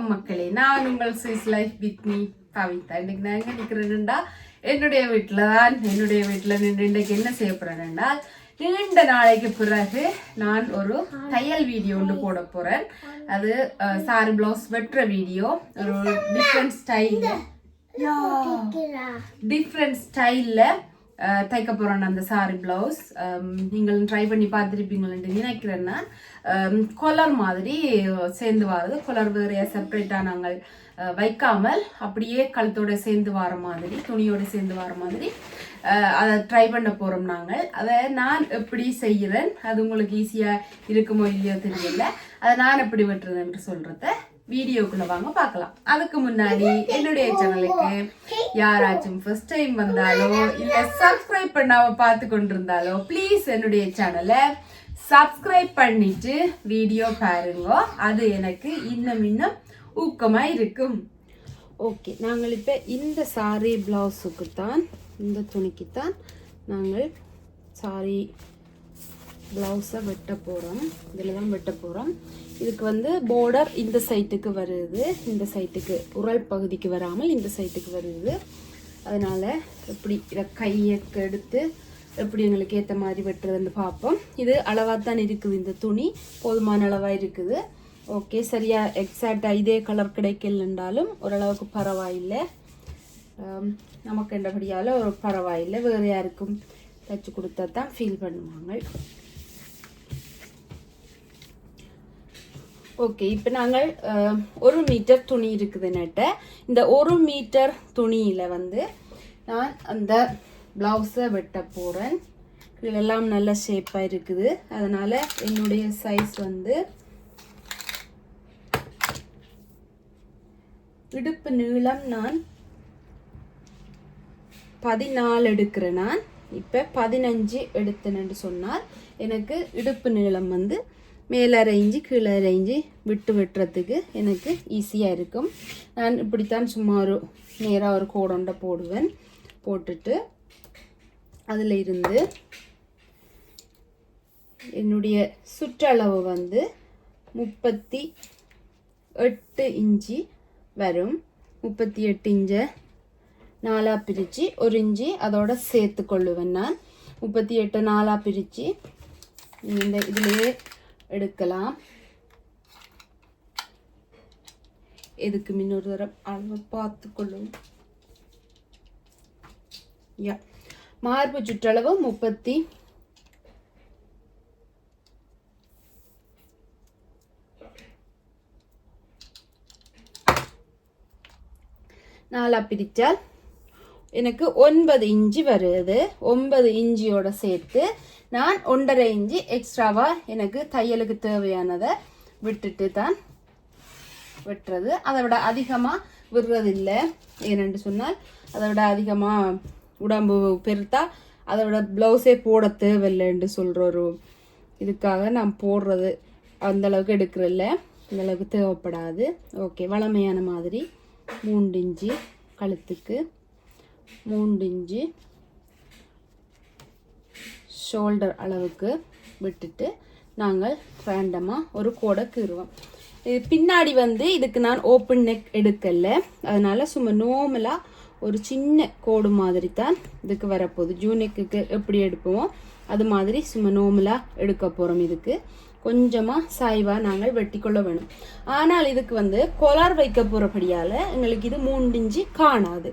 வணக்கம் மக்களே, நான் உங்கள் Swiss life with me Kavitha. இன்னைக்கு நான் எங்க நிக்கிறேன்டா, என்னுடைய வீட்டுல நின்று இன்றைக்கு என்ன செய்ய போறேன் என்றால், நீண்ட நாளைக்கு பிறகு நான் ஒரு தையல் வீடியோ ஒன்று போட போறேன். அது சாரி பிளவுஸ் வெட்டுற வீடியோ. ஒரு டிஃப்ரெண்ட் ஸ்டைல்ல தைக்க போறேன் அந்த சாரி பிளவுஸ். நீங்களும் ட்ரை பண்ணி பார்த்துருப்பீங்களேன்னு நினைக்கிறேன்னா, கொலர் மாதிரி சேர்ந்து வர்றது, கொலர் வேறையா செப்பரேட்டாக நாங்கள் வைக்காமல் அப்படியே கழுத்தோட சேர்ந்து வர மாதிரி, துணியோட சேர்ந்து வர மாதிரி அதை ட்ரை பண்ண போறோம் நாங்கள். அதை நான் எப்படி செய்கிறேன், அது உங்களுக்கு ஈஸியா இருக்குமோ இல்லையோ தெரியல, அதை நான் எப்படி வெட்டுறது என்று சொல்றத வீடியோக்குள்ள வாங்க பார்க்கலாம். அதுக்கு முன்னாடி என்னுடைய சேனலுக்கு யாராச்சும் ஃபர்ஸ்ட் டைம் வந்தாலோ இல்ல சப்ஸ்கிரைப் பண்ணாம பார்த்து கொண்டிருந்தாலோ ப்ளீஸ் என்னுடைய சேனலை சப்ஸ்கிரைப் பண்ணிட்டு வீடியோ பாருங்க. அது எனக்கு இன்னும் ஊக்கமா இருக்கும். ஓகே, நாங்கள் இப்போ இந்த சாரி பிளவுஸுக்கு தான், இந்த துணிக்கு தான் நாங்கள் சாரி பிளவுஸை வெட்ட போகிறோம். இதில் தான் வெட்ட போகிறோம். இதுக்கு வந்து பார்டர் இந்த சைட்டுக்கு வருது, இந்த சைட்டுக்கு உரல் பகுதிக்கு வராமல் இந்த சைட்டுக்கு வருது. அதனால் எப்படி இதை கையை எடுத்து எப்படி எங்களுக்கு ஏற்ற மாதிரி வெட்டுறதுன்னு பார்ப்போம். இது அளவாக தான் இருக்குது, இந்த துணி போதுமான அளவாக இருக்குது. ஓகே, சரியாக எக்ஸாக்டாக இதே கலர் கிடைக்கலன்றாலும் ஓரளவுக்கு பரவாயில்லை, நமக்கு என்றபடியால் ஒரு பரவாயில்லை. வேறு யாருக்கும் தைச்சு கொடுத்தா தான் ஃபீல் பண்ணுவாங்க. ஓகே, இப்போ நாங்கள் 1 மீட்டர் துணி இருக்குது நட்ட. இந்த 1 மீட்டர் துணியில் வந்து நான் அந்த ப்ளவுஸை வெட்ட போகிறேன். இதெல்லாம் நல்ல ஷேப்பாக இருக்குது. அதனால் என்னுடைய சைஸ் வந்து இடுப்பு நீளம் நான் 14 எடுக்கிறேன். நான் இப்போ 15 எடுத்தேன்னு சொன்னால் எனக்கு இடுப்பு நீளம் வந்து மேலே அரைஞ்சி கீழே அரைஞ்சி விட்டு வெட்டுறதுக்கு எனக்கு ஈஸியாக இருக்கும். நான் இப்படித்தான் சும்மா ஒரு நேராக ஒரு கோடொண்டை போடுவேன். போட்டுட்டு அதில் இருந்து என்னுடைய சுற்றளவு வந்து 38 இன்ச்சு வரும். 38 இன்ச்சை 4 பிரித்து 1 இன்ச்சு அதோட சேர்த்து கொள்ளுவேன். நான் 38 4 பிரித்து இந்த இதுலேயே எடுக்கலாம். எதுக்கு இன்னொரு தரம் அளவு பார்த்து கொள்ளும். மார்பு சுற்றளவு 34 பிரித்தால் எனக்கு 9 இன்ச்சு வருது. 9 இன்ச்சியோட சேர்த்து நான் 1.5 இன்ச்சு எக்ஸ்ட்ராவா எனக்கு தையலுக்கு தேவையானதை விட்டுட்டு தான் வெட்டுறது. அதை விட அதிகமாக விடுறதில்லை. ஏனென்று சொன்னால் அதை விட அதிகமாக உடம்பு பெருத்தா அதை விட ப்ளவுஸே போட தேவையில்லைன்னு சொல்கிற ஒரு இதுக்காக நான் போடுறது. அந்தளவுக்கு எடுக்கிறதில்ல, அந்தளவுக்கு தேவைப்படாது. ஓகே, வளமையான மாதிரி 3 இன்ச்சு கழுத்துக்கு, 3 இன்ச்சு ஷோல்டர் அளவுக்கு விட்டுட்டு நாங்கள் ரேண்டமாக ஒரு கோடை கீறுவோம். இது பின்னாடி வந்து இதுக்கு நான் ஓப்பன் நெக் எடுக்கல, அதனால சும்மா நார்மலாக ஒரு சின்ன கோடு மாதிரி தான் இதுக்கு வரப்போகுது. ஜூ நெக்குக்கு எப்படி எடுப்போமோ அது மாதிரி சும்மா நார்மலாக எடுக்க போகிறோம். இதுக்கு கொஞ்சமாக சாய்வாக நாங்கள் வெட்டி கொள்ள வேணும். ஆனால் இதுக்கு வந்து கொலார் வைக்க போகிறபடியால் எங்களுக்கு இது 3 இன்ச்சு காணாது.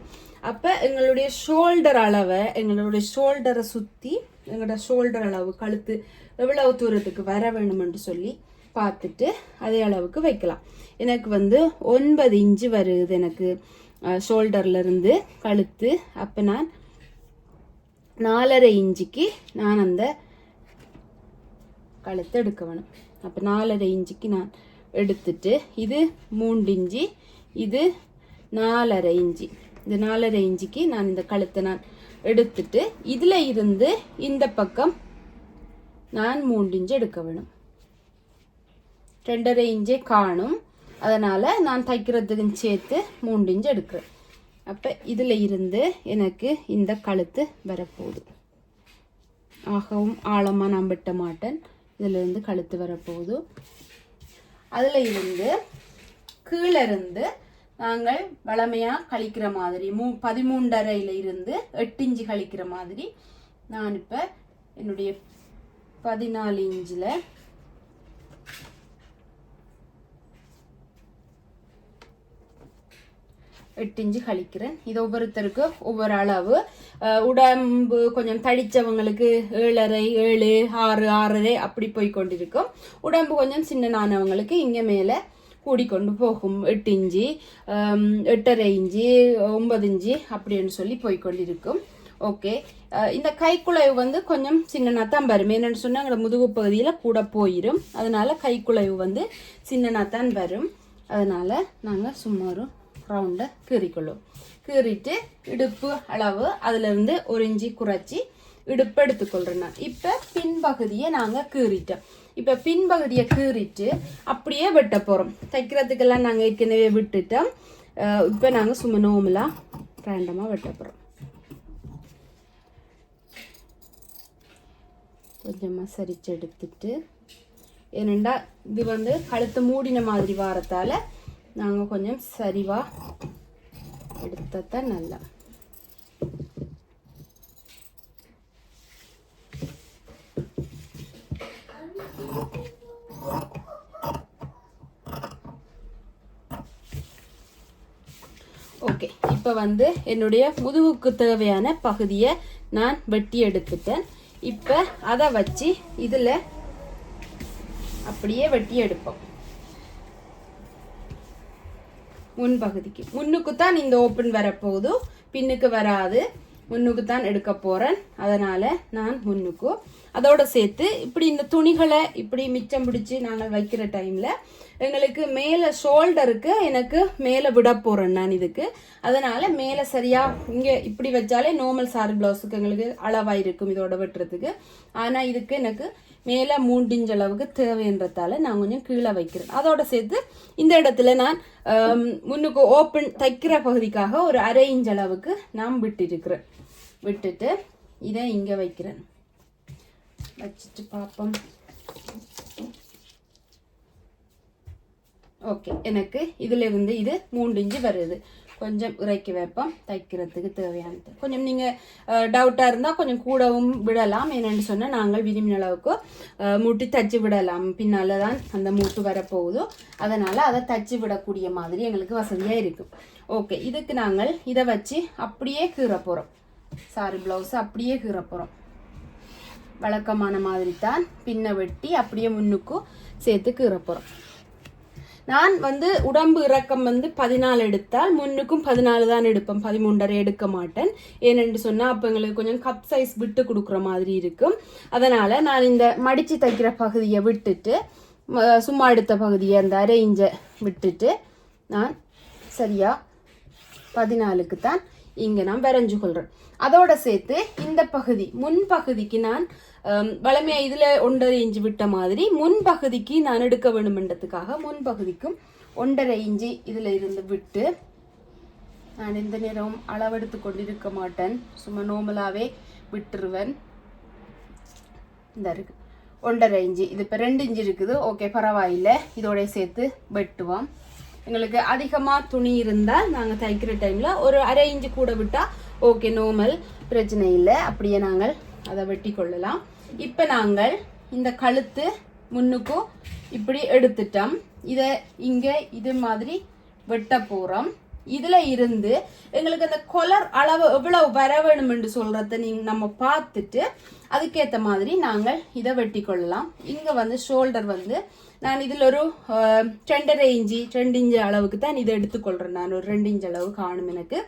அப்போ எங்களுடைய ஷோல்டர் அளவை, எங்களுடைய ஷோல்டரை சுற்றி எங்களோட ஷோல்டர் அளவு, கழுத்து எவ்வளவு தூரத்துக்கு வர வேணுமென்று சொல்லி பார்த்துட்டு அதே அளவுக்கு வைக்கலாம். எனக்கு வந்து 9 இன்ச்சு வருது எனக்கு ஷோல்டர்லேருந்து கழுத்து. அப்போ நான் 4.5 இன்ச்சுக்கு நான் அந்த கழுத்தை எடுக்க வேணும். அப்போ 4.5 இன்ச்சுக்கு நான் எடுத்துட்டு, இது 3 இன்ச்சு, இது 4.5 இன்ச்சு. இந்த 4.5 இன்ச்சுக்கு நான் இந்த கழுத்தை நான் எடுத்துட்டு இதில் இருந்து இந்த பக்கம் நான் 3 இன்ச்சு எடுக்க வேணும். 2.5 இன்ச்சே காணும். அதனால் நான் தைக்கிறதுக்கு சேர்த்து 3 இன்ச்சு எடுக்கிறேன். அப்போ இதில் இருந்து எனக்கு இந்த கழுத்து வரப்போகுது. ஆகவும் ஆழமாக நான் வெட்ட மாட்டேன். இதிலிருந்து கழுத்து வரப்போகுது. அதில் இருந்து கீழே இருந்து நாங்கள் வளமையாக கழிக்கிற மாதிரி 13.5 இருந்து 8 இன்ச்சு கழிக்கிற மாதிரி நான் இப்போ என்னுடைய 14 இன்ச்சில் 8 இன்ச்சு கழிக்கிறேன். இது ஒவ்வொருத்தருக்கு ஒவ்வொரு அளவு. உடம்பு கொஞ்சம் தடிச்சவங்களுக்கு 7.5 7 6 6.5 அப்படி போய் கொண்டிருக்கும். உடம்பு கொஞ்சம் சின்னனானவங்களுக்கு இங்கே மேலே கூடிக்கொண்டு போகும். 8 இன்ச்சு 8.5 இன்ச்சு 9 இன்ச்சு அப்படின்னு சொல்லி போய்கொண்டிருக்கும். ஓகே, இந்த கைக்குலைவு வந்து கொஞ்சம் சின்னனா தான் வரும். என்னென்னு சொன்னால் எங்களோட முதுகு பகுதியில் கூட போயிடும். அதனால கைக்குலைவு வந்து சின்னனா தான் வரும். அதனால நாங்கள் சுமார் ரவுண்டை கீறிக்கொள்ளும். கீறிட்டு இடுப்பு அளவு அதிலிருந்து 1 இன்ச்சு குறைச்சி இடுப்பு எடுத்துக்கொள்கிறேன். நான் இப்போ பின்பகுதியை நாங்கள் கீறிட்டோம். இப்போ பின்பகுதியை கீறிட்டு அப்படியே வெட்ட போகிறோம். தைக்கிறதுக்கெல்லாம் நாங்கள் ஏற்கனவே விட்டுட்டோம். இப்போ நாங்கள் சும்மா நோமலாக ரேண்டமாக வெட்ட போகிறோம். கொஞ்சமாக சரிச்சு எடுத்துட்டு, ஏனெண்டா இது வந்து கழுத்து மூடின மாதிரி வாரத்தால் நாங்கள் கொஞ்சம் சரிவாக எடுத்ததான் நல்லா. ஓகே, இப்போ வந்து என்னுடைய முதுகுக்கு தேவையான பகுதியை நான் வெட்டி எடுத்துட்டேன். இப்போ அதை வச்சு இதில் அப்படியே வெட்டி எடுப்போம். முன்பகுதிக்கு முன்னுக்கு தான் இந்த ஓப்பன் வரப்போகுது, பின்னுக்கு வராது. முன்னுக்கு தான் எடுக்க போகிறேன். அதனால் நான் முன்னுக்கு அதோட சேர்த்து இப்படி இந்த துணிகளை இப்படி மிச்சம் பிடிச்சி நாங்கள் வைக்கிற டைமில் எங்களுக்கு மேலே ஷோல்டருக்கு எனக்கு மேலே விட போகிறேன் நான் இதுக்கு. அதனால் மேலே சரியாக இங்கே இப்படி வச்சாலே நார்மல் சாரி ப்ளவுஸுக்கு எங்களுக்கு அளவாக இருக்கும் இதோட வெட்டுறதுக்கு. ஆனால் இதுக்கு எனக்கு மேலே 3 இன்ச் அளவுக்கு தேவைன்றதால நான் கொஞ்சம் கீழே வைக்கிறேன். அதோட சேர்த்து இந்த இடத்துல நான் முன்னுக்கு ஓப்பன் தைக்கிற பகுதிக்காக ஒரு 1/2 இன்ச் அளவுக்கு நான் விட்டுருக்கிறேன். விட்டுட்டு இதை இங்கே வைக்கிறேன். வச்சுட்டு பார்ப்போம். ஓகே, எனக்கு இதுல இருந்து இது 3 இன்ச்சு வருது. கொஞ்சம் இறக்கி வைப்போம் தைக்கிறதுக்கு தேவையானது. கொஞ்சம் நீங்கள் டவுட்டாக இருந்தால் கொஞ்சம் கூடவும் விடலாம். என்னென்னு சொன்னால் நாங்கள் விரும்பின அளவுக்கு மூட்டி தச்சு விடலாம். பின்னால் தான் அந்த மூட்டு வரப்போகுதோ, அதனால் அதை தச்சு விடக்கூடிய மாதிரி எங்களுக்கு வசதியாக இருக்கும். ஓகே, இதுக்கு நாங்கள் இதை வச்சு அப்படியே கீற போகிறோம். சாரி ப்ளவுஸை அப்படியே கீற போகிறோம். வழக்கமான மாதிரி தான் பின்ன வெட்டி அப்படியே முன்னுக்கும் சேர்த்து கீற போகிறோம். நான் வந்து உடம்பு இறக்கம் வந்து 14 எடுத்தால் முன்னுக்கும் 14 தான் எடுப்பேன். 13.5 எடுக்க மாட்டேன். ஏனென்று சொன்னால் அப்போ எங்களுக்கு கொஞ்சம் கப் சைஸ் விட்டு கொடுக்குற மாதிரி இருக்கும். அதனால் நான் இந்த மடித்து தைக்கிற பகுதியை விட்டுட்டு சும்மா எடுத்த பகுதியை அந்த 1/2 இன்ச்சை விட்டுட்டு நான் சரியாக 14க்கு தான் இங்கே நான் வரைஞ்சு கொள்கிறேன். அதோட சேர்த்து இந்த பகுதி முன்பகுதிக்கு நான் வளமையாக இதில் 1.5 இன்ச்சு விட்ட மாதிரி முன்பகுதிக்கு நான் எடுக்க வேண்டுமென்றதுக்காக முன்பகுதிக்கும் 1.5 இன்ச்சு இதில் இருந்து விட்டு நான் எந்த நேரம் அளவெடுத்து கொண்டிருக்க மாட்டேன். சும்மா நார்மலாகவே விட்டுருவேன். இந்த இருக்கு 1.5 இன்ச்சு. இது இப்போ 2 இன்ச்சு இருக்குது. ஓகே, பரவாயில்லை. இதோட சேர்த்து வெட்டுவோம். எங்களுக்கு அதிகமாக துணி இருந்தால் நாங்கள் தைக்கிற டைமில் ஒரு 1/2 இன்ச்சு கூட விட்டால் ஓகே, நார்மல், பிரச்சனை இல்லை. அப்படியே நாங்கள் அதை வெட்டி கொள்ளலாம். இப்போ நாங்கள் இந்த கழுத்து முன்னுக்கும் இப்படி எடுத்துட்டோம். இதை இங்கே இது மாதிரி வெட்ட போகிறோம். இதில் இருந்து எங்களுக்கு அந்த கொலர் அளவு எவ்வளவு வர வேணும் என்று சொல்கிறத நம்ம பார்த்துட்டு அதுக்கேற்ற மாதிரி நாங்கள் இதை வெட்டி கொள்ளலாம். இங்கே வந்து ஷோல்டர் வந்து நான் இதில் ஒரு 2.5 இன்ச்சு 2 இன்ச்சு அளவுக்கு தான் இதை எடுத்துக்கொள்கிறேன். நான் ஒரு 2 இன்ச்சு அளவு காணும். எனக்கு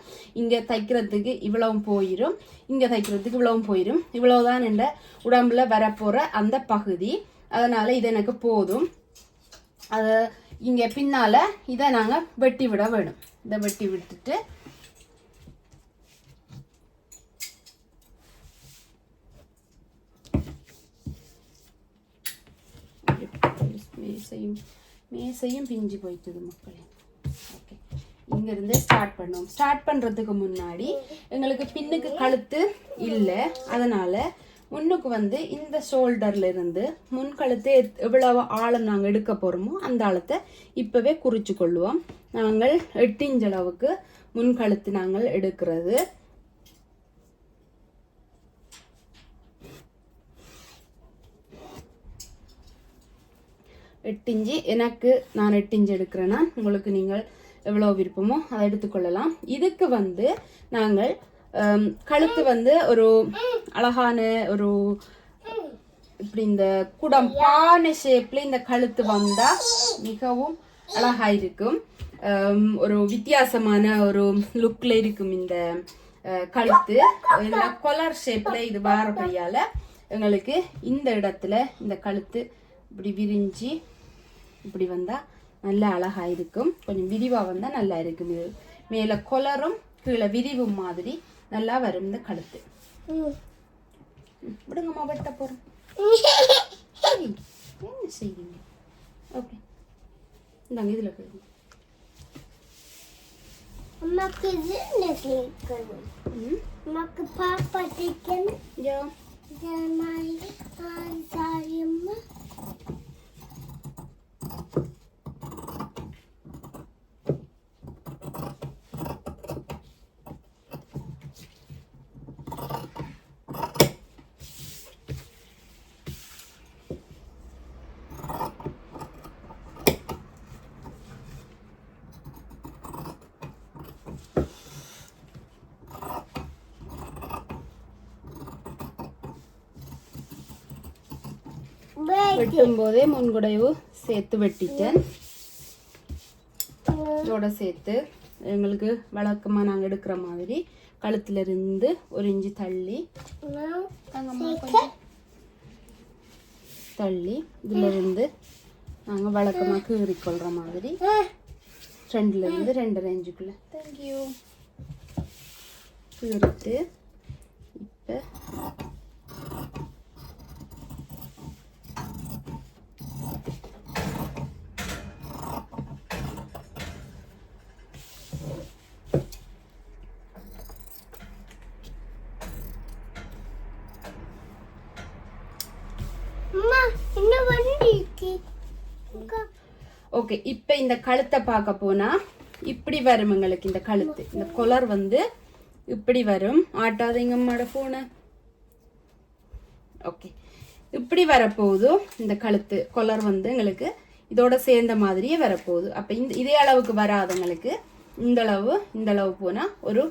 இங்கே தைக்கிறதுக்கு இவ்வளவும் போயிடும், இங்கே தைக்கிறதுக்கு இவ்வளவும் போயிடும். இவ்வளவுதான் என்ற உடம்புல வரப்போகிற அந்த பகுதி. அதனால் இது எனக்கு போதும். அதை இங்கே பின்னால் இதை நாங்கள் வெட்டி விட வேணும். இதை வெட்டி விட்டுட்டு மேசையும் பிஞ்சு போயிட்டுது மக்களே. ஓகே, இங்கேருந்து ஸ்டார்ட் பண்ணுவோம். ஸ்டார்ட் பண்ணுறதுக்கு முன்னாடி எங்களுக்கு பின்னுக்கு கழுத்து இல்லை. அதனால் முன்னுக்கு வந்து இந்த ஷோல்டர்ல இருந்து முன்கழுத்தை எவ்வளவு ஆழம் நாங்கள் எடுக்க போறோமோ அந்த ஆழத்தை இப்பவே குறிச்சு கொள்வோம். நாங்கள் 8 இன்ச் அளவுக்கு முன்கழுத்து நாங்கள் எடுக்கிறது. எனக்கு நான் 8 இன்ச் எடுக்கிறேன்னா உங்களுக்கு நீங்கள் எவ்வளவு விருப்பமோ அதை எடுத்துக்கொள்ளலாம். இதுக்கு வந்து நாங்கள் கழுத்து வந்து ஒரு அழகான ஒரு இப்படி இந்த குடம் பானை ஷேப்ல இந்த கழுத்து வந்தா மிகவும் அழகா இருக்கும். ஒரு வித்தியாசமான ஒரு லுக்ல இருக்கும் இந்த கழுத்து. கொலர் ஷேப்ல இது வாரபடியால எங்களுக்கு இந்த இடத்துல இந்த கழுத்து இப்படி விரிஞ்சு இப்படி வந்தா நல்லா அழகா இருக்கும். கொஞ்சம் விரிவா வந்தா நல்லா இருக்கும். இது மேல கொலரும் கீழே விரிவும் மாதிரி நல்லா வரும் இந்த கழுத்து. விடுங்கம்மா வெட்ட போறோம். என்ன செய்வீங்க? ஓகே இந்தாங்க இதுல கேளுங்க. அம்மாக்கு இது கேட்கணும். அம்மாக்கு பாப்பா கேட்கணும். யா ஜமாய் சாரியம்மா வெட்டும் போதே முன்குடைவு சேர்த்து வெட்டிட்டேன். இதோட சேர்த்து எங்களுக்கு வழக்கமா நாங்க எடுக்கிற மாதிரி கழுத்துல இருந்து 1 இன்ச்சு தள்ளி இதுல இருந்து நாங்க வழக்கமா கீறிக்கொள்ற மாதிரி 2ல இருந்து 2.5 இன்ச்சுக்குள்ள தேங்க்யூ கீறிட்டு இப்ப ஓகே இப்ப இந்த கழுத்தை பார்க்க போனா இப்படி வரும் எங்களுக்கு இந்த கழுத்து. இந்த கொலர் வந்து இப்படி வரும். ஆட்டாதீங்க அம்மாட போன. ஓகே இப்படி வரப்போகுது. இந்த கழுத்து கொலர் வந்து எங்களுக்கு இதோட சேர்ந்த மாதிரியே வரப்போகுது. அப்ப இதே அளவுக்கு வராதவங்களுக்கு இந்த அளவு போனா ஒரு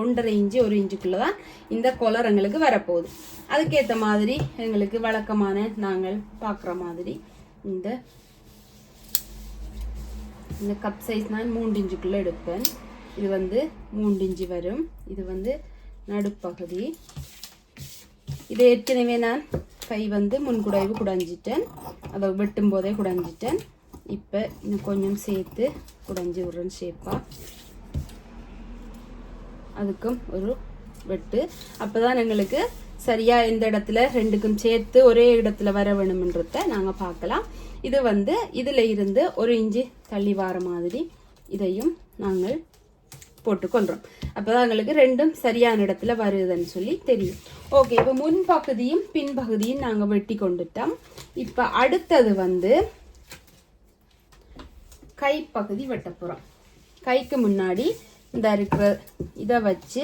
1.5 இன்ச்சு 1 இன்ச்சுக்குள்ளதான் இந்த கொலர் எங்களுக்கு வரப்போகுது. அதுக்கேற்ற மாதிரி எங்களுக்கு வழக்கமான நாங்கள் பார்க்குற மாதிரி இந்த கப் சைஸ் நான் 3 இன்ச்சுக்குள்ள எடுப்பேன். இது வந்து 3 இன்ச்சு வரும். இது வந்து நடுப்பகுதி. இது ஏற்கனவே நான் கை வந்து முன்குடைவு குடைஞ்சிட்டேன். அதை வெட்டும் போதே குடைஞ்சிட்டேன். இப்போ இன்னும் கொஞ்சம் சேர்த்து குடைஞ்சி விடுறேன் ஷேப்பா. அதுக்கும் ஒரு வெட்டு. அப்போதான் எங்களுக்கு சரியா எந்த இடத்துல ரெண்டுக்கும் சேர்த்து ஒரே இடத்துல வர வேணும்ன்றத நாங்கள் பார்க்கலாம். இது வந்து இதில் இருந்து 1 இன்ச்சு தள்ளி வர மாதிரி இதையும் நாங்கள் போட்டுக்கொள்கிறோம். அப்போதான் எங்களுக்கு ரெண்டும் சரியான இடத்துல வருதுன்னு சொல்லி தெரியும். ஓகே இப்போ முன்பகுதியும் பின்பகுதியும் நாங்கள் வெட்டி கொண்டுட்டோம். இப்போ அடுத்தது வந்து கைப்பகுதி வெட்ட போகிறோம். கைக்கு முன்னாடி இந்த இருக்கிற இதை வச்சு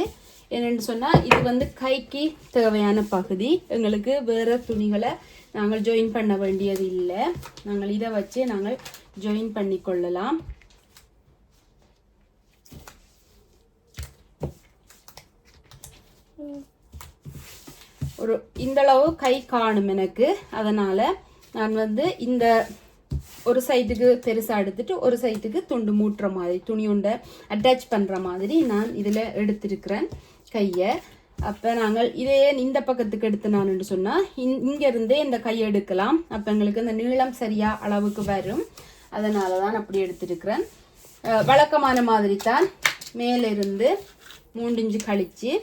என்னென்னு சொன்னால் இது வந்து கைக்கு தேவையான பகுதி. எங்களுக்கு வேறு துணிகளை நாங்கள் ஜாயின் பண்ண வேண்டியது இல்லை. நாங்கள் இதை வச்சு நாங்கள் ஜாயின் பண்ணி கொள்ளலாம். ஒரு இந்தளவு கை காணும் எனக்கு. அதனால் நான் வந்து இந்த ஒரு சைட்டுக்கு பெருசாக எடுத்துட்டு ஒரு சைட்டுக்கு துண்டு மூட்டுற மாதிரி துணி உண்டை அட்டாச் பண்ணுற மாதிரி நான் இதில் எடுத்திருக்கிறேன் கையை. அப்போ நாங்கள் இதே இந்த பக்கத்துக்கு எடுத்து நான் சொன்னால் இங்கேருந்தே இந்த கையை எடுக்கலாம். அப்போ எங்களுக்கு இந்த நீளம் சரியாக அளவுக்கு வரும். அதனால தான் அப்படி எடுத்திருக்கிறேன். வழக்கமான மாதிரி தான் மேலிருந்து 3 இன்ச்சு கழிச்சு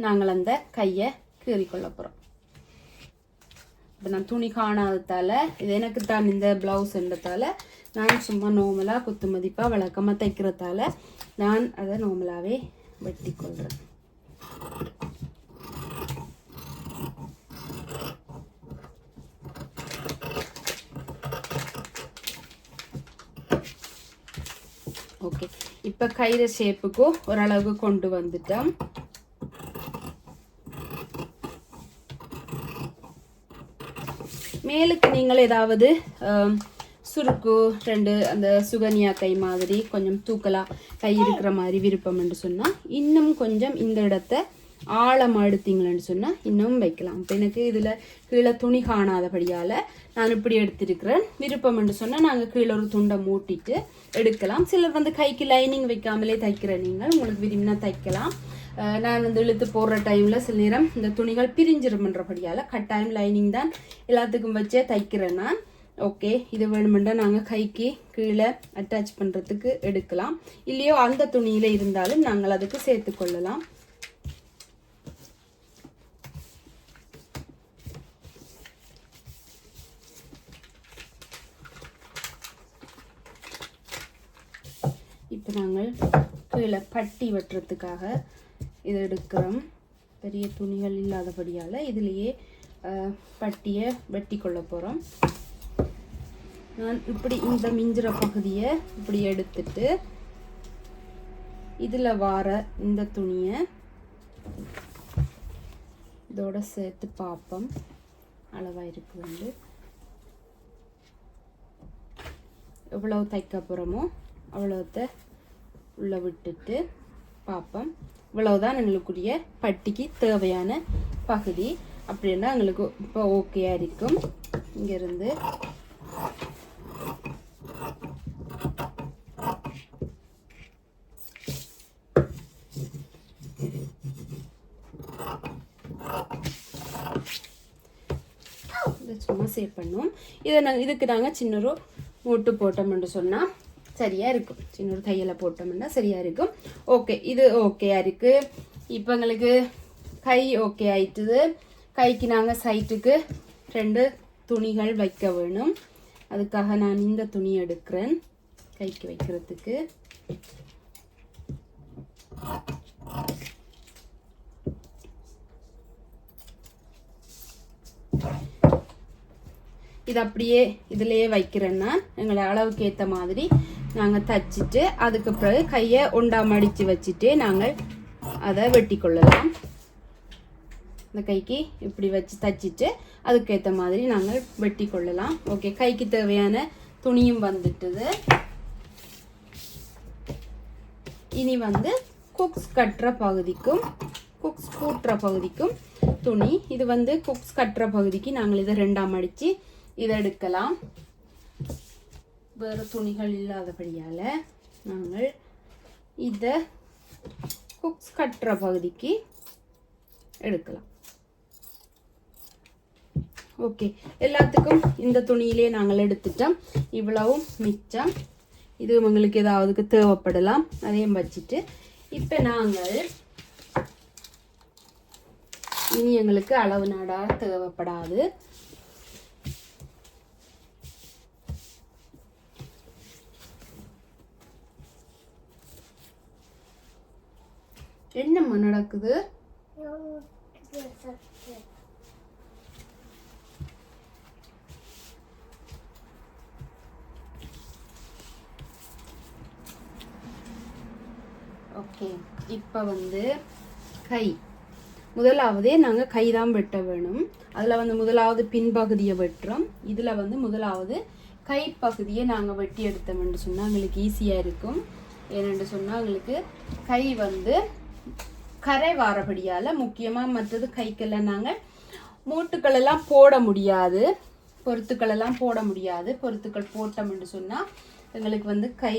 நாங்கள் அந்த கையை கீறிக்கொள்ள போகிறோம். இப்போ நான் துணி காணாததால் இது எனக்கு தான் இந்த ப்ளவுஸ்ன்றதால நான் சும்மா நார்மலாக குத்து மதிப்பாக வழக்கமாக தைக்கிறதால நான் அதை நார்மலாகவே வெட்டி கொள்கிறேன். ஓகே, இப்போ கயிறு ஷேப்புக்கு ஓரளவுக்கு கொண்டு வந்துட்டோம். மேலுக்கு நீங்கள் ஏதாவது சுருக்கு 2 அந்த சுகன்யா கை மாதிரி கொஞ்சம் தூக்கலா கை இருக்கிற மாதிரி விருப்பம் என்று சொன்னால் இன்னும் கொஞ்சம் இந்த இடத்த ஆழமாக எடுத்தீங்களேன்னு சொன்னால் இன்னும் வைக்கலாம். இப்போ எனக்கு இதில் கீழே துணி காணாதபடியால் நான் இப்படி எடுத்திருக்கிறேன். விருப்பம் என்று சொன்னால் நாங்கள் கீழே ஒரு துண்டை மூட்டிட்டு எடுக்கலாம். சிலர் வந்து கைக்கு லைனிங் வைக்காமலே தைக்கிற நீங்கள் உங்களுக்கு விரும்பினா தைக்கலாம். நான் வந்து இழுத்து போடுற டைமில் சில நேரம் இந்த துணிகள் பிரிஞ்சிருமன்றபடியால் கட்டாயம் லைனிங் தான் எல்லாத்துக்கும் வச்சே தைக்கிறேன் நான். ஓகே, இது வேணுமெண்டா நாங்கள் கைக்கு கீழே அட்டாச் பண்ணுறதுக்கு எடுக்கலாம். இல்லையோ அந்த துணியில் இருந்தாலும் நாங்கள் அதுக்கு சேர்த்து கொள்ளலாம். இப்போ நாங்கள் கீழே பட்டி வெட்டுறதுக்காக இதை எடுக்கிறோம். பெரிய துணிகள் இல்லாதபடியால் இதுலேயே பட்டியை வெட்டி கொள்ள போகிறோம். நான் இப்படி இந்த மிஞ்சிற பகுதியை இப்படி எடுத்துட்டு இதில் வார இந்த துணியை இதோட சேர்த்து பார்ப்போம் அளவாக இருக்கு. வந்து எவ்வளவு தைக்க போகிறோமோ அவ்வளோத்த உள்ள விட்டுட்டு பார்ப்போம். இவ்வளவுதான் எங்களுக்குரிய பட்டிக்கு தேவையான பகுதி. அப்படின்னா எங்களுக்கு இப்போ ஓகேயா இருக்கும். இங்கேருந்து சும்மா சேவ் பண்ணுவோம். இதுக்கு நாங்கள் சின்னொரு மூட்டு போட்டோம்னு சொன்னால் சரியாக இருக்கும். சின்னொரு தையலை போட்டோம்னா சரியாக இருக்கும். ஓகே, இது ஓகேயா இருக்குது. இப்போ எங்களுக்கு கை ஓகே ஆயிட்டுது. கைக்கு நாங்கள் சைட்டுக்கு 2 துணிகள் வைக்க வேணும். அதுக்காக நான் இந்த துணி எடுக்கிறேன் கைக்கு வைக்கிறதுக்கு. இது அப்படியே இதிலேயே வைக்கிறேன்னா எங்களை அளவுக்கு ஏற்ற மாதிரி நாங்கள் தச்சுட்டு அதுக்கு பிறகு கையை ஒண்டா மடித்து வச்சுட்டு நாங்கள் அதை வெட்டி கொள்ளலாம். இந்த கைக்கு இப்படி வச்சு தச்சுட்டு அதுக்கேற்ற மாதிரி நாங்கள் வெட்டி கொள்ளலாம். ஓகே, கைக்கு தேவையான துணியும் வந்துட்டுது. இனி வந்து குக்ஸ் கட்டுற பகுதிக்கும் குக்ஸ் கூட்டுற பகுதிக்கும் துணி. இது வந்து குக்ஸ் கட்டுற பகுதிக்கு நாங்கள் இதை 2ஆ மடித்து இதை எடுக்கலாம். வேறு துணிகள் இல்லாதபடியால் நாங்கள் இதை குக்ஸ் கட்டுற பகுதிக்கு எடுக்கலாம். ஓகே, எல்லாத்துக்கும் இந்த துணியிலே நாங்கள் எடுத்துட்டோம். இவ்வளவும் மிச்சம். இது உங்களுக்கு ஏதாவதுக்கு தேவைப்படலாம், அதையும் வச்சுட்டு இப்போ நாங்கள் இனி எங்களுக்கு அளவு நாடா தேவைப்படாது. என்னம்மா நடக்குது? ஓகே, இப்போ வந்து கை முதலாவதே நாங்கள் கை தான் வெட்ட வேணும். அதில் வந்து முதலாவது பின்பகுதியை வெட்டுறோம். இதில் வந்து முதலாவது கை பகுதியை நாங்கள் வெட்டி எடுத்தோம்னு சொன்னால் எங்களுக்கு ஈஸியாக இருக்கும். ஏனென்று சொன்னால் எங்களுக்கு கை வந்து கரை வாரபடியால் முக்கியமாக மற்றது கைக்கெல்லாம் நாங்கள் மூட்டுக்களெல்லாம் போட முடியாது, பொருத்துக்களெல்லாம் போட முடியாது. பொருத்துக்கள் போட்டோம்னு சொன்னால் எங்களுக்கு வந்து கை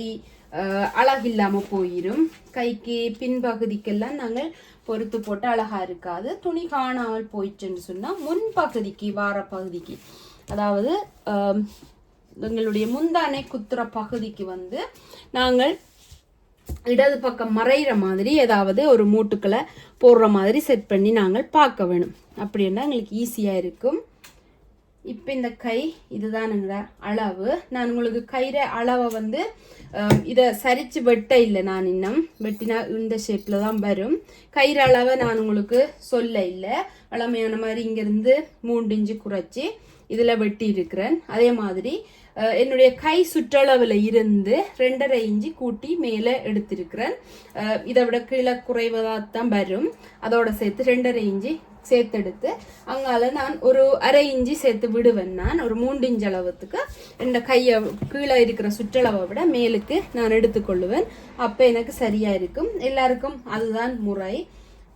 அழகில்லாமல் போயிடும். கைக்கு பின்பகுதிக்கெல்லாம் நாங்கள் பொறுத்து போட்டு அழகாக இருக்காது. துணி காணாமல் போயிடுச்சுன்னு சொன்னால் முன்பகுதிக்கு வார பகுதிக்கு, அதாவது எங்களுடைய முந்தானை குத்துற பகுதிக்கு வந்து நாங்கள் இடது பக்கம் மறைகிற மாதிரி ஏதாவது ஒரு மூட்டுக்களை போடுற மாதிரி செட் பண்ணி நாங்கள் பார்க்க வேணும். அப்படின்னா எங்களுக்கு ஈஸியாக இருக்கும். இப்போ இந்த கை இதுதானுங்க அளவு. நான் உங்களுக்கு கயிற அளவை வந்து இதை சரிச்சு வெட்ட இல்லை, நான் இன்னும் வெட்டினா இந்த ஷேப்பில் தான் வரும். கயிறு அளவை நான் உங்களுக்கு சொல்ல இல்லை. வளமையான மாதிரி இங்கேருந்து 3 இன்ச்சு குறைச்சி இதில் வெட்டி இருக்கிறேன். அதே மாதிரி என்னுடைய கை சுற்றளவில் இருந்து 2.5 இன்ச்சு கூட்டி மேலே எடுத்திருக்கிறேன். இதை விட கீழே குறைவதாக தான் வரும். அதோட சேர்த்து 2.5 இன்ச்சு சேர்த்தெடுத்து அங்கால நான் ஒரு 1/2 இன்ச்சு சேர்த்து விடுவேன். நான் ஒரு 3 இன்ச்சு அளவுக்கு இந்த கையை கீழே இருக்கிற சுற்றளவை விட மேலுக்கு நான் எடுத்துக்கொள்ளுவேன். அப்போ எனக்கு சரியா இருக்கும். எல்லாருக்கும் அதுதான் முறை.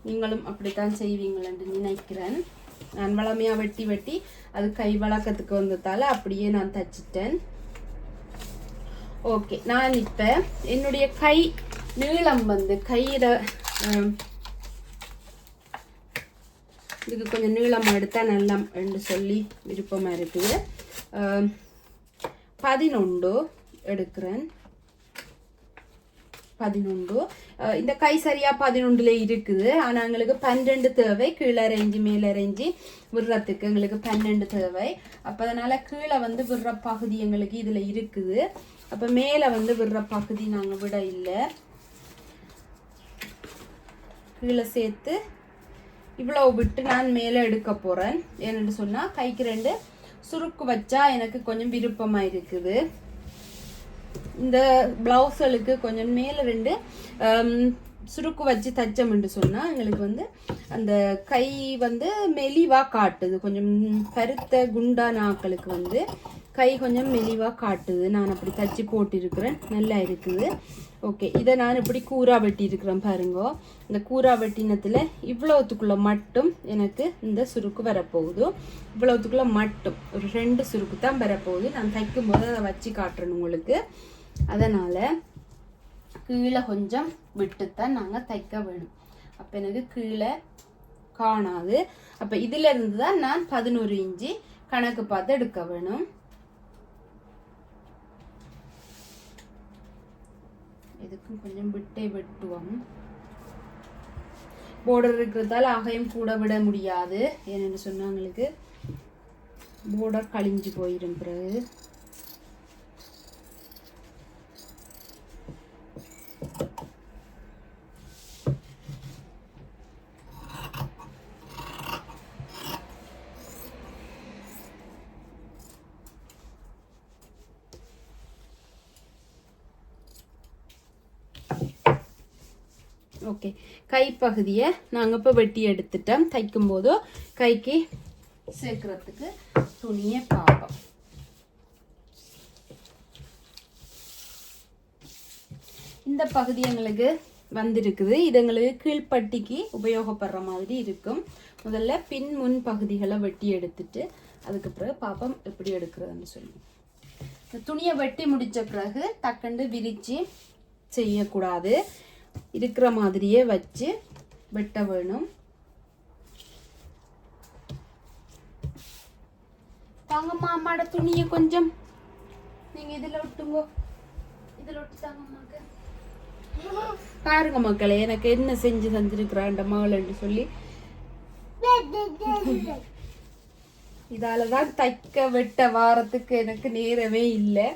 நீங்களும் அப்படித்தான் செய்வீங்களென்று நினைக்கிறேன். நான் வளமையாக வெட்டி அது கை வழக்கத்துக்கு வந்ததால அப்படியே நான் தச்சிட்டேன். ஓகே, நான் இப்போ என்னுடைய கை நீளம் வந்து கையில இதுக்கு கொஞ்சம் நீளமாக எடுத்தால் நல்லா என்று சொல்லி விருப்பமாக இருக்குது. 11 எடுக்கிறேன். 11 இந்த கை சரியா 11ல இருக்குது. ஆனா எங்களுக்கு 12 தேவை. கீழே ரேஞ்சு மேலே ரேஞ்சு விடுறதுக்கு எங்களுக்கு 12 தேவை. அப்ப அதனால கீழே வந்து விடுற பகுதி எங்களுக்கு இதுல இருக்குது. அப்ப மேல வந்து விடுற பகுதி நாங்க விட இல்லை. கீழே சேர்த்து இவ்வளவு விட்டு நான் மேலே எடுக்க போறேன். ஏன்னு சொன்னா கைக்கு 2 சுருக்கு வச்சா எனக்கு கொஞ்சம் விருப்பமா இருக்குது. இந்த பிளவுஸ்களுக்கு கொஞ்சம் மேலே 2 சுருக்கு வச்சு தச்சோம்னு சொன்னால் எங்களுக்கு வந்து அந்த கை வந்து மெலிவாக காட்டுது. கொஞ்சம் பருத்த குண்டான ஆக்களுக்கு வந்து கை கொஞ்சம் மெலிவாக காட்டுது. நான் அப்படி தச்சு போட்டிருக்கிறேன். நல்லா இருக்குது. ஓகே, இதை நான் இப்படி கூரா வெட்டியிருக்கிறேன் பாருங்க. இந்த கூரா வெட்டினத்தில் இவ்வளோத்துக்குள்ளே மட்டும் எனக்கு இந்த சுருக்கு வரப்போகுது. இவ்வளோத்துக்குள்ளே மட்டும் ஒரு 2 சுருக்கு தான் வரப்போகுது. நான் தைக்கும் போது அதை வச்சு காட்டுறேன் உங்களுக்கு. அதனால் கீழே கொஞ்சம் விட்டுத்தான் நாங்கள் தைக்க வேணும். அப்போ எனக்கு கீழே காணாது. அப்போ இதில் இருந்து தான் நான் 11 இன்ச்சு கணக்கு பார்த்து எடுக்க வேணும். இதுக்கும் கொஞ்சம் விட்டே வெட்டுவோம். போர்டர் இருக்கிறதால அகையும் கூட விட முடியாது. ஏன்னு சொன்னா எங்களுக்கு போர்டர் கழிஞ்சு போயிடும். பிறகு ஓகே, கைப்பகுதியை நாங்கள் இப்போ வெட்டி எடுத்துட்டோம். தைக்கும் போது கைக்கு சேர்க்கறதுக்கு துணியை பார்ப்போம். இந்த பகுதி எங்களுக்கு வந்திருக்குது. இது எங்களுக்கு கீழ்ப்பட்டிக்கு உபயோகப்படுற மாதிரி இருக்கும். முதல்ல பின் முன் பகுதிகளை வெட்டி எடுத்துட்டு அதுக்கு பிறகு பார்ப்போம் எப்படி எடுக்கிறதுன்னு சொல்லி. இந்த துணியை வெட்டி முடித்த பிறகு டக்குண்டு விரித்து செய்யக்கூடாது. இருக்கிற மாதிரியே வச்சு வெட்ட வேணும். தாங்கம்மா, அம்மாட துணியை கொஞ்சம் நீங்க இதுல ஒட்டுங்க. இதுல ஒட்டு தாங்கம்மாக்கு. பாருங்க மக்களே, எனக்கு என்ன செஞ்சு தந்திருக்கிறான் மகள் சொல்லி. இதாலதான் தைக்க வெட்ட வாரத்துக்கு எனக்கு நேரமே இல்லை.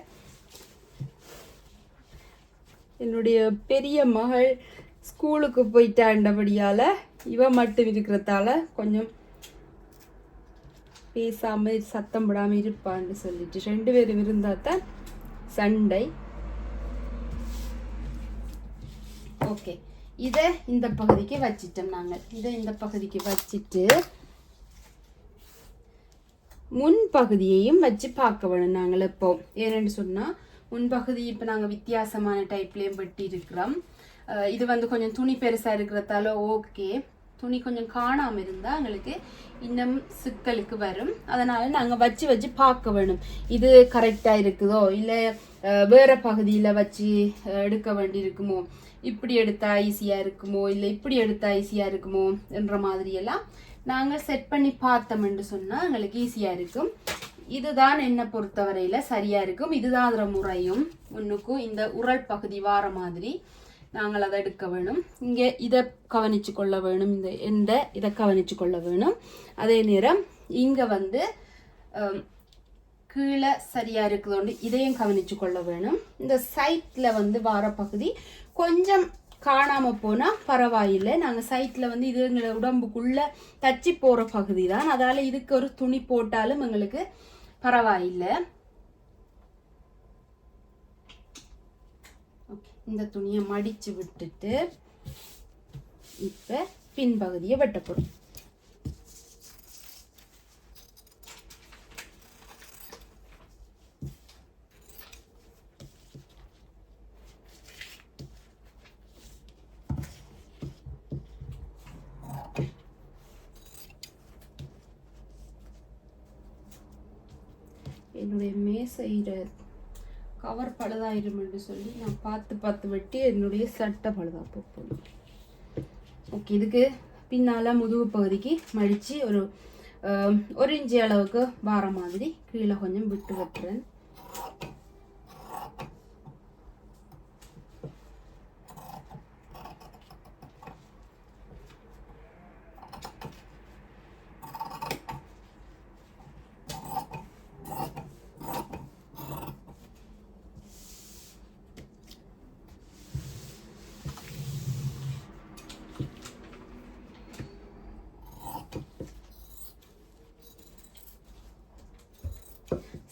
என்னுடைய பெரிய மகள் ஸ்கூலுக்கு போயிட்டாண்டபடியால் இவ மட்டும் இருக்கிறதால கொஞ்சம் பேசாம சத்தம் போடாமல் இருப்பான்னு சொல்லிட்டு 2 பேரும் இருந்தால் தான் சண்டை. ஓகே, இதை இந்த பகுதிக்கு வச்சிட்டோம். நாங்கள் இதை இந்த பகுதிக்கு வச்சுட்டு முன் பகுதியையும் வச்சு பார்க்க வேணும் நாங்கள். இப்போ ஏன்னு சொன்னால் முன்பகுதி இப்போ நாங்கள் வித்தியாசமான டைப்லேயும் வெட்டி இருக்கிறோம். இது வந்து கொஞ்சம் துணி பெருசாக இருக்கிறதால ஓகே. துணி கொஞ்சம் காணாமல் இருந்தால் எங்களுக்கு இன்னும் சிக்கலுக்கு வரும். அதனால் நாங்கள் வச்சு பார்க்க வேணும். இது கரெக்டாக இருக்குதோ இல்லை வேறு பகுதியில் வச்சு எடுக்க வேண்டி இருக்குமோ, இப்படி எடுத்தால் ஈஸியாக இருக்குமோ இல்லை இப்படி எடுத்தால் ஈஸியாக இருக்குமோ என்ற மாதிரியெல்லாம் நாங்கள் செட் பண்ணி பார்த்தோம்னு சொன்னால் எங்களுக்கு ஈஸியாக இருக்கும். இதுதான் என்னை பொறுத்தவரையில் சரியாக இருக்கும். இதுதான் அதில் முறையும். முன்னுக்கும் இந்த உரல் பகுதி வார மாதிரி நாங்கள் அதை எடுக்க வேணும். இங்கே இதை கவனித்து கொள்ள வேணும். இதை கவனித்து கொள்ள வேணும். அதே நேரம் இங்கே வந்து கீழே சரியா இருக்குதோண்டு இதையும் கவனிச்சு கொள்ள வேணும். இந்த சைட்ல வந்து வார பகுதி கொஞ்சம் காணாம போனா பரவாயில்லை. நாங்க சைட்ல வந்து இது எங்களை உடம்புக்குள்ள தச்சு போற பகுதி தான், அதால இதுக்கு ஒரு துணி போட்டாலும் எங்களுக்கு பரவாயில்லை. இந்த துணியை மடிச்சு விட்டுட்டு இப்ப பின்பகுதியை வெட்டப்படும். என்னுடைய மேசையில கவர் பழுதாயிரும் என்று சொல்லி நான் பார்த்து வெட்டி என்னுடைய சட்டை பழுதா போகணும். ஓகே, இதுக்கு பின்னால முதுகு பகுதிக்கு மடிச்சு ஒரு இன்ச்சு அளவுக்கு வார மாதிரி கீழே கொஞ்சம் விட்டு வெட்டுறேன்.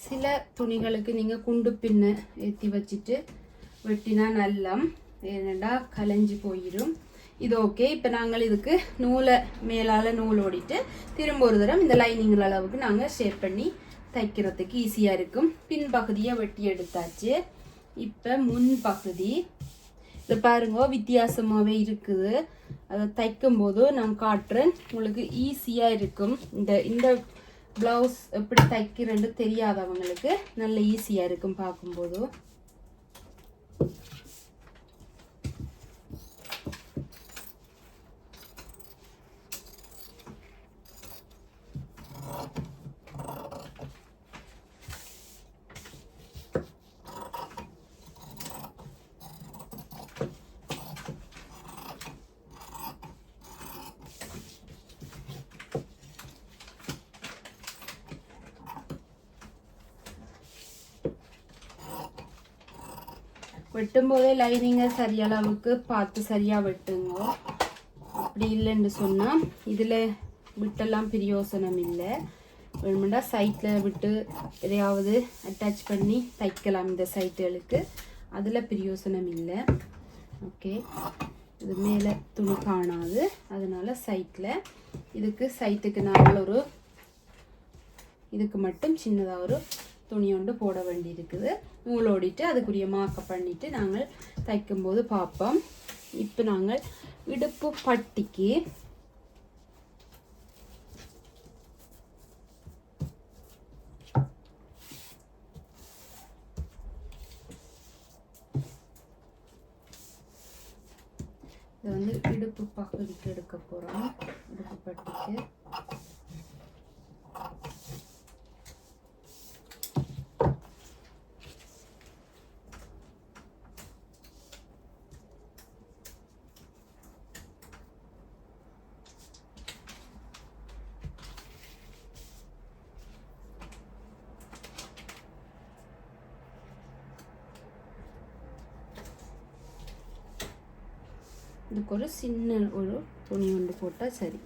சில துணிகளுக்கு நீங்கள் குண்டு பின்ன ஏற்றி வச்சுட்டு வெட்டினா நல்லா, ஏனண்டா கலைஞ்சி போயிடும். இது ஓகே. இப்போ நாங்கள் இதுக்கு நூலை மேலால் நூல் ஓடிட்டு திரும்ப ஒரு தரம் இந்த லைனிங் அளவுக்கு நாங்கள் ஷேப் பண்ணி தைக்கிறதுக்கு ஈஸியாக இருக்கும். பின்பகுதியை வெட்டி எடுத்தாச்சு. இப்போ முன்பகுதி இதை பாருங்க, வித்தியாசமாகவே இருக்குது. அதை தைக்கும் போது நான் காட்டுறேன், உங்களுக்கு ஈஸியாக இருக்கும். இந்த ப்ளவுஸ் எப்படி தைக்கிறேன்னு தெரியாதவங்களுக்கு நல்ல ஈஸியாக இருக்கும் பார்க்கும்போது. வெட்டும் போதே லைனிங்கை சரியளவுக்கு பார்த்து சரியாக வெட்டுங்க. அப்படி இல்லைன்னு சொன்னால் இதில் விட்டெல்லாம் பிரயோசனம் இல்லை. வேணுமெண்டா சைட்டில் விட்டு எதையாவது அட்டாச் பண்ணி தைக்கலாம் இந்த சைட்டுகளுக்கு, அதில் பிரயோசனம் இல்லை. ஓகே, இது மேலே துணி காணாது, அதனால சைட்டில் சைட்டுக்கு நாங்கள் இதுக்கு மட்டும் சின்னதாக ஒரு துணி ஒன்று போட வேண்டி இருக்குது. நூலோடிட்டு அதுக்குரிய மார்க்கப் பண்ணிட்டு நாங்கள் தைக்கும்போது பார்ப்போம். இப்போ நாங்கள் இடுப்பு பட்டிக்கு இது வந்து இடுப்பு பகுதிக்கு எடுக்க போகிறோம். இடுப்பு பட்டிக்கு இதுக்கு ஒரு சின்ன ஒரு துணி ஒன்று போட்டால் சரி.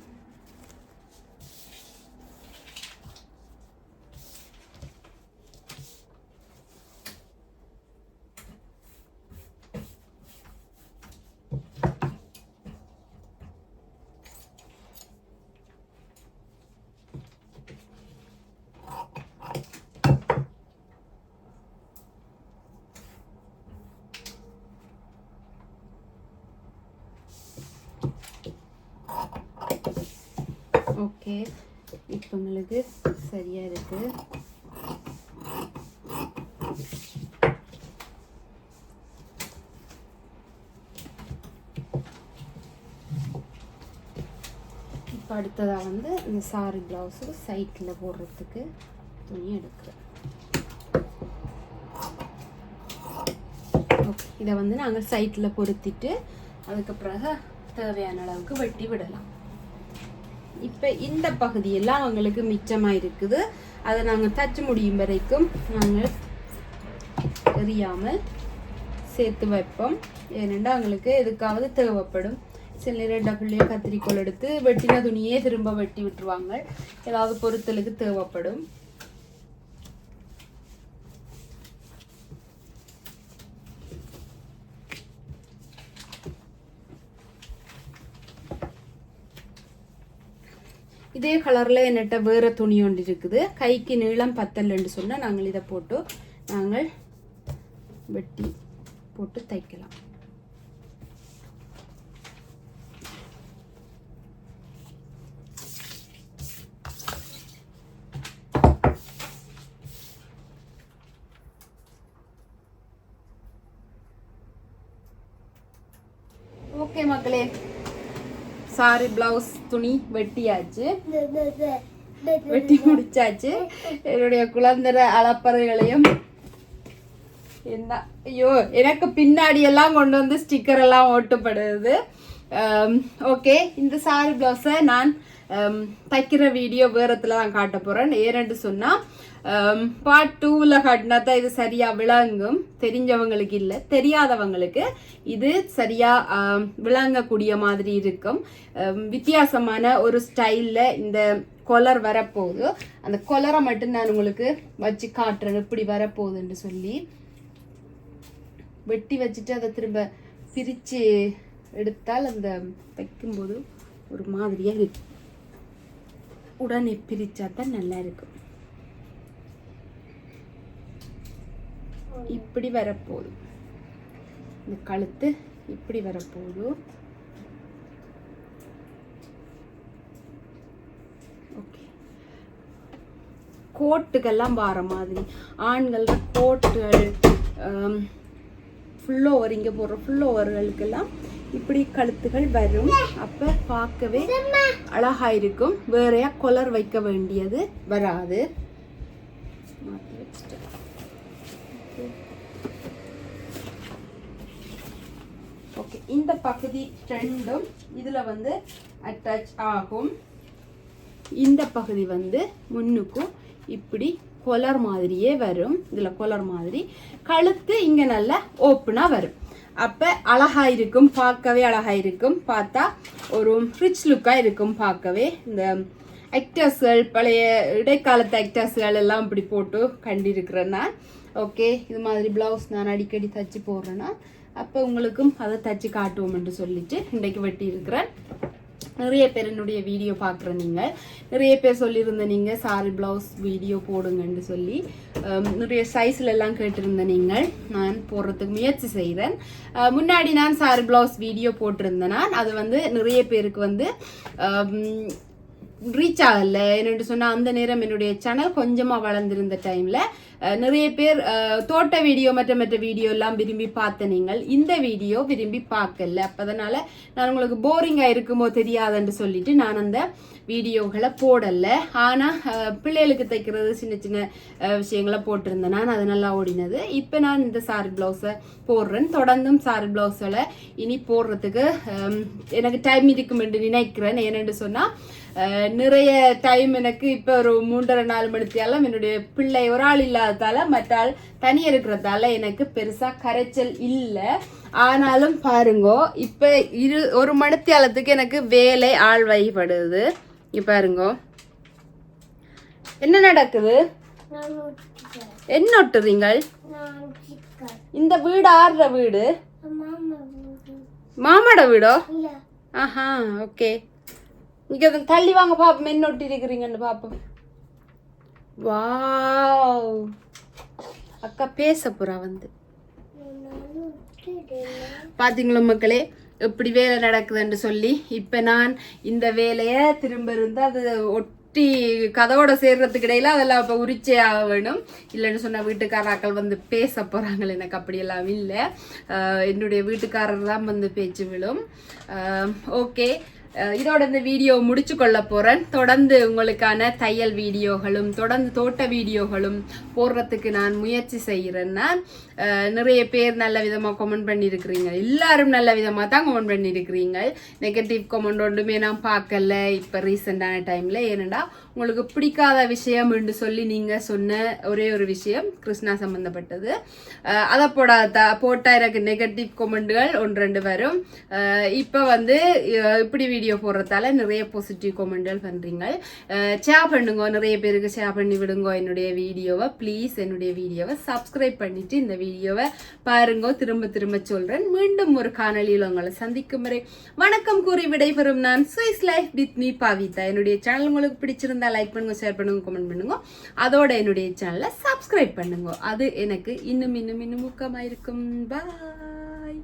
ஓகே, இப்போ உங்களுக்கு சரியாக இருக்குது. இப்போ அடுத்ததாக வந்து இந்த சாரி ப்ளவுஸுக்கு சைட்டில் போடுறதுக்கு துணி எடுக்கிறேன். ஓகே, இதை வந்து நாங்கள் சைட்டில் பொருத்திட்டு அதுக்கு பிறகு தேவையான அளவுக்கு வெட்டி விடலாம். இப்போ இந்த பகுதியெல்லாம் அவங்களுக்கு மிச்சமாக இருக்குது. அதை நாங்கள் தச்சு முடியும் வரைக்கும் நாங்கள் எறியாமல் சேர்த்து வைப்போம். ஏனென்றால் அவங்களுக்கு எதுக்காவது தேவைப்படும். சில நேரம் டபுள்ளையோ கத்திரிக்கோள் எடுத்து வெட்டின துணியே திரும்ப வெட்டி விட்டுருவாங்க. ஏதாவது பொருத்தலுக்கு தேவைப்படும். இதே கலரில் என்னட்ட வேறு துணி ஒன்று இருக்குது. கைக்கு நீளம் பத்தலன்னு சொன்னால் நாங்கள் இதை போட்டு நாங்கள் வெட்டி போட்டு தைக்கலாம். ஓகே மக்களே, சாரி பிளவுஸ் துணி வெட்டியாச்சு, வெட்டி முடிச்சாச்சு. என்னுடைய குழந்தை அளப்பறைகளையும் என்ன ஐயோ எனக்கு பின்னாடி எல்லாம் கொண்டு வந்து ஸ்டிக்கர் எல்லாம் ஓட்டப்படுது. ஓகே, இந்த சாரி பிளவுஸை நான் தைக்கிற வீடியோ வேறத்துல தான் காட்ட போறேன். ஏன்னு சொன்னா பார்ட் 2ல காட்டினா தான் இது சரியா விளங்கும். தெரிஞ்சவங்களுக்கு இல்லை, தெரியாதவங்களுக்கு இது சரியா விளங்கக்கூடிய மாதிரி இருக்கும். வித்தியாசமான ஒரு ஸ்டைல்ல இந்த கொலர் வரப்போகுது. அந்த கொலரை மட்டும் நான் உங்களுக்கு வச்சு காட்டுறேன் எப்படி வரப்போகுதுன்னு சொல்லி. வெட்டி வச்சுட்டு அதை திரும்ப பிரிச்சு எடுத்தால் அந்த தைக்கும்போது ஒரு மாதிரியா இருக்கு. உடனே பிரிச்சா தான் நல்லா இருக்கும். இப்படி வரப்போகுது, இந்த கழுத்து இப்படி வரப்போகுது. ஓகே, கோட்டுக்கெல்லாம் வார மாதிரி ஆண்கள் கோட்டுகள் ஃபுல் ஓவர், இங்கே போடுற ஃபுல் ஓவர்களுக்கெல்லாம் இப்படி கழுத்துகள் வரும். அப்போ பார்க்கவே அழகாக இருக்கும். வேறையா கொலர் வைக்க வேண்டியது வராது. மாற்றி வச்சுட்டு ஓகே, இந்த பகுதி ரெண்டும் இதில் வந்து அட்டாச் ஆகும். இந்த பகுதி வந்து முன்னுக்கும் இப்படி கொலர் மாதிரியே வரும். இதில் கொலர் மாதிரி கழுத்து இங்கே நல்லா ஓப்பனாக வரும். அப்போ அழகா இருக்கும், பார்க்கவே அழகா இருக்கும். பார்த்தா ஒரு ரிச் லுக்காக இருக்கும் பார்க்கவே. இந்த ஆக்டர்ஸ்கள், பழைய இடைக்காலத்து ஆக்டர்ஸ்கள் எல்லாம் இப்படி போட்டு கண்டிருக்கிறேன்னா. ஓகே, இது மாதிரி பிளவுஸ் நான் அடிக்கடி தச்சு போடுறேன்னா அப்போ உங்களுக்கும் அதை தச்சு காட்டுவோம் என்று சொல்லிட்டு இன்றைக்கு வெட்டி இருக்கிறேன். நிறைய பேர் என்னுடைய வீடியோ பார்க்குற நீங்கள் நிறைய பேர் சொல்லியிருந்த நீங்கள் சாரி ப்ளவுஸ் வீடியோ போடுங்கன்னு சொல்லி நிறைய சைஸில் எல்லாம் கேட்டிருந்த நீங்கள் நான் போடுறதுக்கு முயற்சி செய்கிறேன். முன்னாடி நான் சாரி ப்ளவுஸ் வீடியோ போட்டிருந்தேன்னா அது வந்து நிறைய பேருக்கு வந்து ரீச் ஆகலை. என்னென்னு சொன்னால் அந்த நேரம் என்னுடைய சேனல் கொஞ்சமாக வளர்ந்துருந்த டைமில் நிறைய பேர் தோட்ட வீடியோ மற்ற வீடியோ எல்லாம் விரும்பி பார்த்த நீங்கள் இந்த வீடியோ விரும்பி பார்க்கல. அப்போ அதனால் நான் உங்களுக்கு போரிங்காக இருக்குமோ தெரியாதுன்னு சொல்லிட்டு நான் அந்த வீடியோகளை போடலை. ஆனால் பிள்ளைகளுக்கு தைக்கிறது சின்ன சின்ன விஷயங்களை போட்டிருந்தேன். நான் அது நல்லா ஓடினது. இப்போ நான் இந்த சாரி ப்ளவுஸை போடுறேன். தொடர்ந்தும் சாரி ப்ளவுஸில் இனி போடுறதுக்கு எனக்கு டைம் இருக்கும் என்று நினைக்கிறேன். ஏனென்று சொன்னால் நிறைய டைம் எனக்கு இப்போ ஒரு 3.5-4 மணித்தியாலும் என்னுடைய பிள்ளை ஒரு ஆள் இல்லாததால மற்றால் தனி இருக்கிறதால எனக்கு பெருசாக கரைச்சல் இல்லை. ஆனாலும் பாருங்கோ, இப்போ 1 மணித்தியாலத்துக்கு எனக்கு வேலை ஆள் வழிபடுது. இங்கே பாருங்கோ என்ன நடக்குது. என்ன ஒட்டுறீங்கள்? இந்த வீடு ஆடுற வீடு மாமாட வீடோ? ஆஹா, ஓகே. இங்க தள்ளி வாங்க பாப்போம் என்ன ஒட்டி இருக்கிறீங்கன்னு பாப்போம். வாவ், அக்கா பேச போறா வந்து. பாத்தீங்களா மக்களே எப்படி வேலை நடக்குதுன்னு சொல்லி. இப்ப நான் இந்த வேலையை திரும்ப இருந்து அது ஒட்டி கதவோட சேர்றதுக்கு இடையில அதெல்லாம் இப்போ உரிச்சே ஆக வேணும். இல்லைன்னு சொன்ன வீட்டுக்காராக்கள் வந்து பேச போறாங்க. எனக்கு அப்படியெல்லாம் இல்லை, என்னுடைய வீட்டுக்காரர் தான் வந்து பேச்சு விழும். ஓகே, இதோட இந்த வீடியோ முடிச்சு கொள்ள போறேன். தொடர்ந்து உங்களுக்கான தையல் வீடியோகளும் தொடர்ந்து தோட்ட வீடியோகளும் போடுறதுக்கு நான் முயற்சி செய்கிறேன்னா நிறைய பேர் நல்ல விதமாக கமெண்ட் பண்ணியிருக்கிறீங்க. எல்லாரும் நல்ல விதமாக தான் கமெண்ட் பண்ணியிருக்கிறீங்க. நெகட்டிவ் கமெண்ட் ஒன்றுமே நான் பார்க்கல இப்போ ரீசெண்டான டைமில். ஏனெண்டா உங்களுக்கு பிடிக்காத விஷயம் என்று சொல்லி நீங்கள் சொன்ன ஒரே ஒரு விஷயம் கிருஷ்ணா சம்மந்தப்பட்டது. அதை போட்டால் எனக்கு நெகட்டிவ் கமெண்ட்டுகள் 1-2 வரும். இப்போ வந்து இப்படி வீடியோ போடுறதால நிறைய பாசிட்டிவ் கமெண்ட்கள் பண்ணுறீங்க. ஷேர் பண்ணுங்க, நிறைய பேருக்கு ஷேர் பண்ணி விடுங்க என்னுடைய வீடியோவை. ப்ளீஸ் என்னுடைய வீடியோவை சப்ஸ்கிரைப் பண்ணிட்டு இந்த வீடியோவை பாருங்க. திரும்ப திரும்ப சொல்கிறேன். மீண்டும் ஒரு காணொலியில் உங்களை சந்திக்கும் வரை வணக்கம் கூறி விடைபெறும் நான் Swiss life with me Pavitha. என்னுடைய சேனல் உங்களுக்கு பிடிச்சிருந்தா லைக் பண்ணுங்க, ஷேர் பண்ணுங்க, கமெண்ட் பண்ணுங்க. அதோட என்னுடைய சேனலை சப்ஸ்கிரைப் பண்ணுங்க. அது எனக்கு இன்னும் இன்னும் இன்னும் ஊக்கமாக இருக்கும். பாய்.